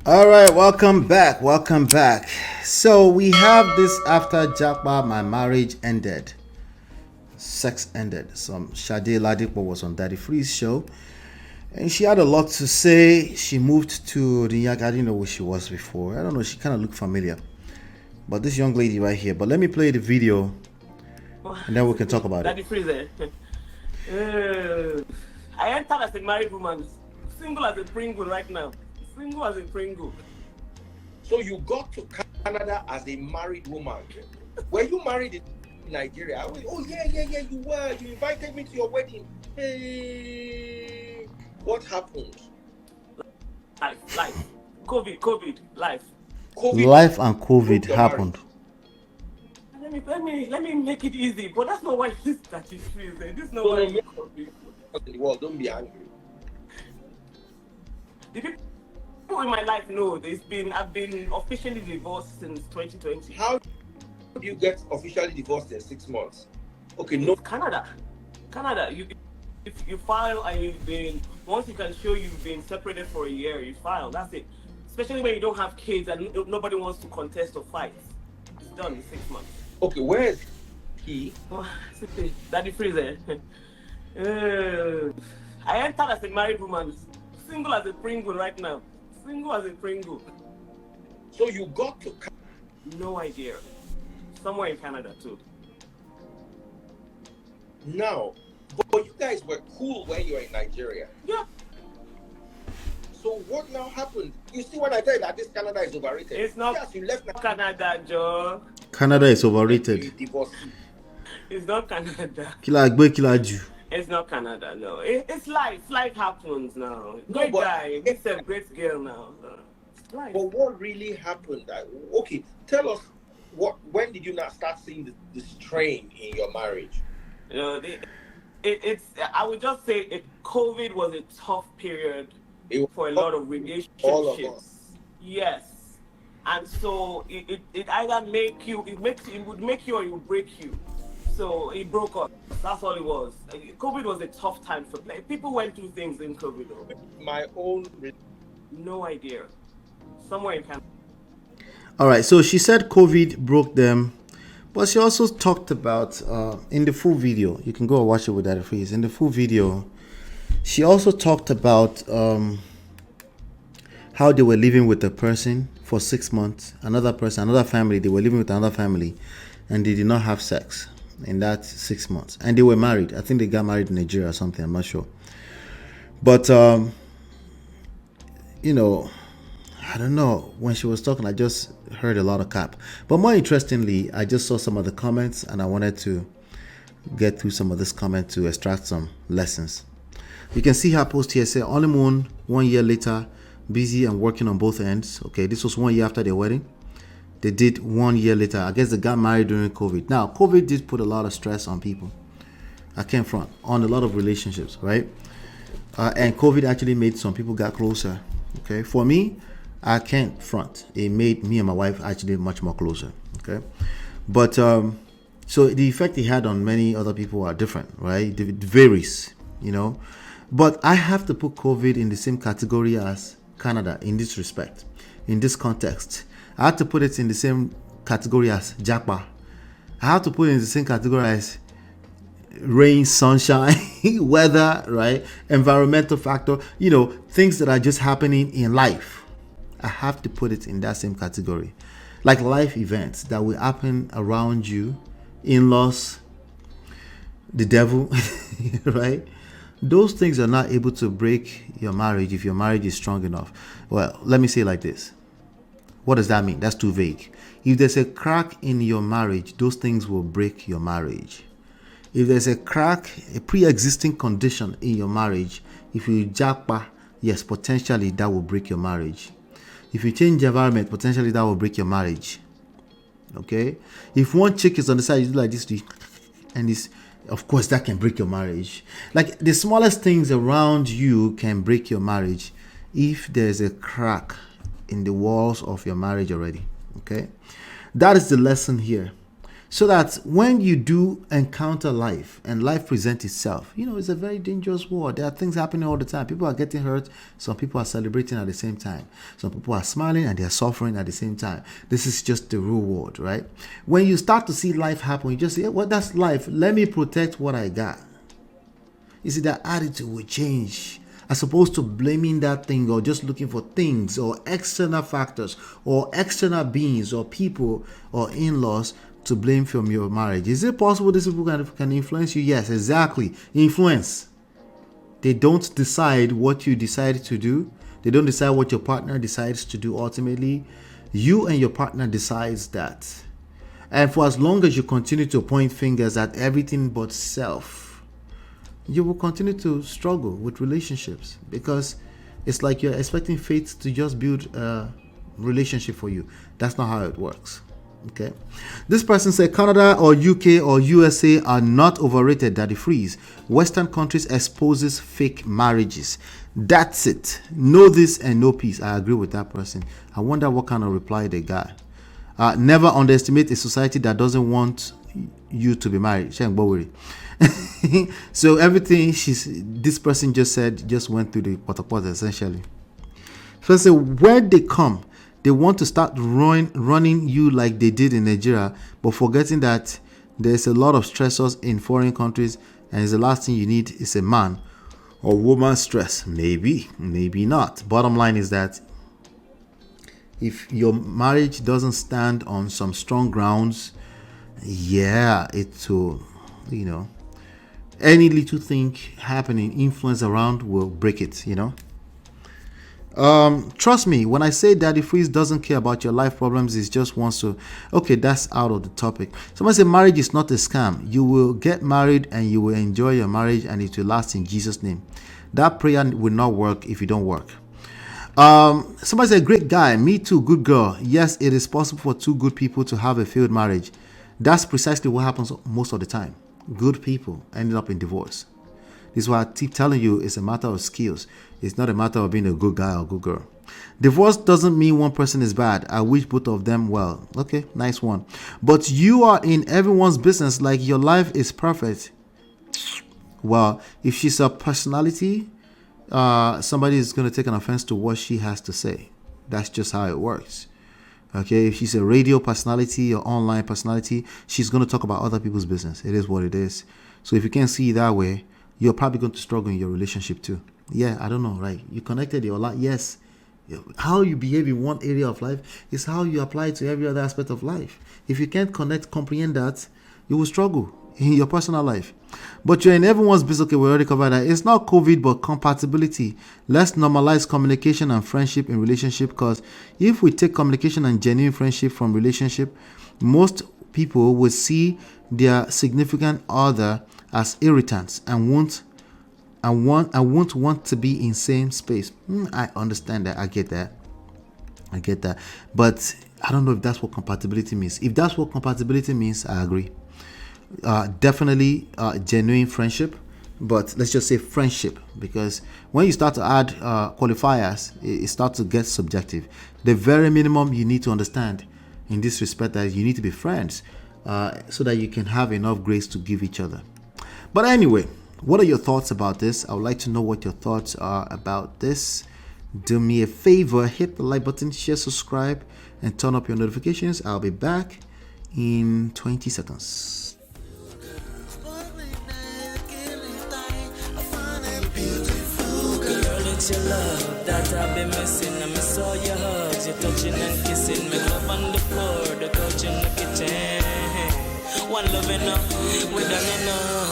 All right, welcome back. Welcome back. So we have this after JAPA, my marriage ended. Sex ended. Some Sade Ladipo was on Daddy Free's show, and she had a lot to say. She moved to the Yak. I didn't know who she was before. I don't know. She kind of looked familiar. But this young lady right here. But let me play the video, and then we can talk about Daddy it. Freeze. I entered as a married woman, single as a Pringle right now. Single as a Pringle. So you got to Canada as a married woman. Were you married in Nigeria? Oh yeah, you were. You invited me to your wedding. Hey, what happened? Life. COVID, life. Life and COVID happened. Let me make it easy. But that's not why this Daddy Freeze. This is not why you COVID. In the world, don't be angry. The people in my life know I've been officially divorced since 2020. How do you get officially divorced in 6 months? Okay, no. Canada. If you file and once you can show you've been separated for a year, you file. That's it. Especially when you don't have kids and nobody wants to contest or fight. It's done in 6 months. Okay, where is he? Daddy Freeze. I entered as a married woman, single as a Pringle right now. Single as a Pringle. So you got to No idea. Somewhere in Canada too. Now, but you guys were cool when you were in Nigeria. Yeah. So what now happened? You see, when I tell you that this Canada is overrated. It's not. Yes, you left Canada, Joe. Canada is overrated. It's not Canada. It's not Canada, no. It's life. Life happens now. Great guy. It's a great girl now. It's life. But what really happened? Okay, tell us when did you not start seeing the strain in your marriage? I would just say COVID was a tough period for a lot of relationships. All of us. Yes. And so it either it would make you or it would break you. So it broke us. That's all it was. COVID was a tough time for people went through things in COVID though. My own. No idea. Somewhere in Canada. All right. So she said COVID broke them, but she also talked about in the full video. You can go and watch it with Daddy Freeze. In the full video, she also talked about how they were living with a person for 6 months. Another family. They were living with another family, and they did not have sex in that 6 months, and they were married. I think they got married in Nigeria or something. I'm not sure, but I don't know. When she was talking, I just heard a lot of cap. But more interestingly, I just saw some of the comments, and I wanted to get through some of this comment to extract some lessons. You can see her post here say honeymoon 1 year later, busy and working on both ends. Okay, this was 1 year after their wedding. They did 1 year later. I guess they got married during COVID. Now, COVID did put a lot of stress on people. I can't front on a lot of relationships, right? And COVID actually made some people got closer. Okay, for me, I can't front. It made me and my wife actually much more closer. Okay, but so the effect it had on many other people are different, right? It varies, But I have to put COVID in the same category as Canada in this respect, in this context. I have to put it in the same category as JAPA. I have to put it in the same category as rain, sunshine, weather, right? Environmental factor, things that are just happening in life. I have to put it in that same category. Like life events that will happen around you, in-laws, the devil, right? Those things are not able to break your marriage if your marriage is strong enough. Well, let me say it like this. What does that mean? That's too vague. If there's a crack in your marriage, those things will break your marriage. If there's a crack, a pre-existing condition in your marriage, if you JAPA, yes, potentially that will break your marriage. If you change the environment, potentially that will break your marriage. Okay? If one chick is on the side, you do like this, and this, of course, that can break your marriage. Like the smallest things around you can break your marriage if there's a crack in the walls of your marriage already. Okay? That is the lesson here. So that when you do encounter life and life presents itself, it's a very dangerous world. There are things happening all the time. People are getting hurt. Some people are celebrating at the same time. Some people are smiling and they are suffering at the same time. This is just the real world, right? When you start to see life happen, you just say, well, that's life. Let me protect what I got. You see, that attitude will change, as opposed to blaming that thing or just looking for things or external factors or external beings or people or in-laws to blame from your marriage. Is it possible these people can influence you? Yes, exactly. Influence. They don't decide what you decide to do. They don't decide what your partner decides to do ultimately. You and your partner decides that. And for as long as you continue to point fingers at everything but self, you will continue to struggle with relationships, because it's like you're expecting fate to just build a relationship for you. That's not how it works. Okay. This person said Canada or UK or USA are not overrated, Daddy Freeze. Western countries exposes fake marriages. That's it. Know this and know peace. I agree with that person. I wonder what kind of reply they got. Never underestimate a society that doesn't want you to be married. So everything this person just said just went through the pot essentially. So say where they come, they want to start running you like they did in Nigeria, but forgetting that there's a lot of stressors in foreign countries, and the last thing you need is a man or woman stress. Maybe not. Bottom line is that if your marriage doesn't stand on some strong grounds, it will, any little thing happening, influence around will break it, Trust me when I say Daddy Freeze doesn't care about your life problems. He just wants to. Okay, that's out of the topic. Somebody say marriage is not a scam. You will get married and you will enjoy your marriage and it will last in Jesus' name. That prayer will not work if you don't work. Somebody said great guy, me too, good girl. Yes, it is possible for two good people to have a failed marriage. That's precisely what happens most of the time. Good people ended up in divorce. This is why I keep telling you, it's a matter of skills. It's not a matter of being a good guy or good girl. Divorce doesn't mean one person is bad. I wish both of them well. Okay, nice one. But you are in everyone's business like your life is perfect. Well, if she's a personality, somebody is going to take an offense to what she has to say. That's just how it works. Okay, if she's a radio personality or online personality, she's going to talk about other people's business. It is what it is. So if you can't see it that way, you're probably going to struggle in your relationship too. Yeah, I don't know, right? You connected your life. Yes. How you behave in one area of life is how you apply it to every other aspect of life. If you can't comprehend that, you will struggle in your personal life. But you're in everyone's business. Okay, we already covered that. It's not COVID, but compatibility. Let's normalize communication and friendship in relationship, because if we take communication and genuine friendship from relationship, most people will see their significant other as irritants and won't want to be in same space. I understand that. I get that. But I don't know if that's what compatibility means. If that's what compatibility means, I agree. Definitely genuine friendship, but let's just say friendship, because when you start to add qualifiers, it starts to get subjective. The very minimum you need to understand in this respect that you need to be friends, so that you can have enough grace to give each other. But anyway, what are your thoughts about this? I would like to know what your thoughts are about this. Do me a favor, hit the like button, share, subscribe, and turn up your notifications. I'll be back in 20 seconds. It's your love that I've been missing. I miss all your hugs, your touching and kissing. Make love on the floor, the couch in the kitchen. One love enough, we done enough.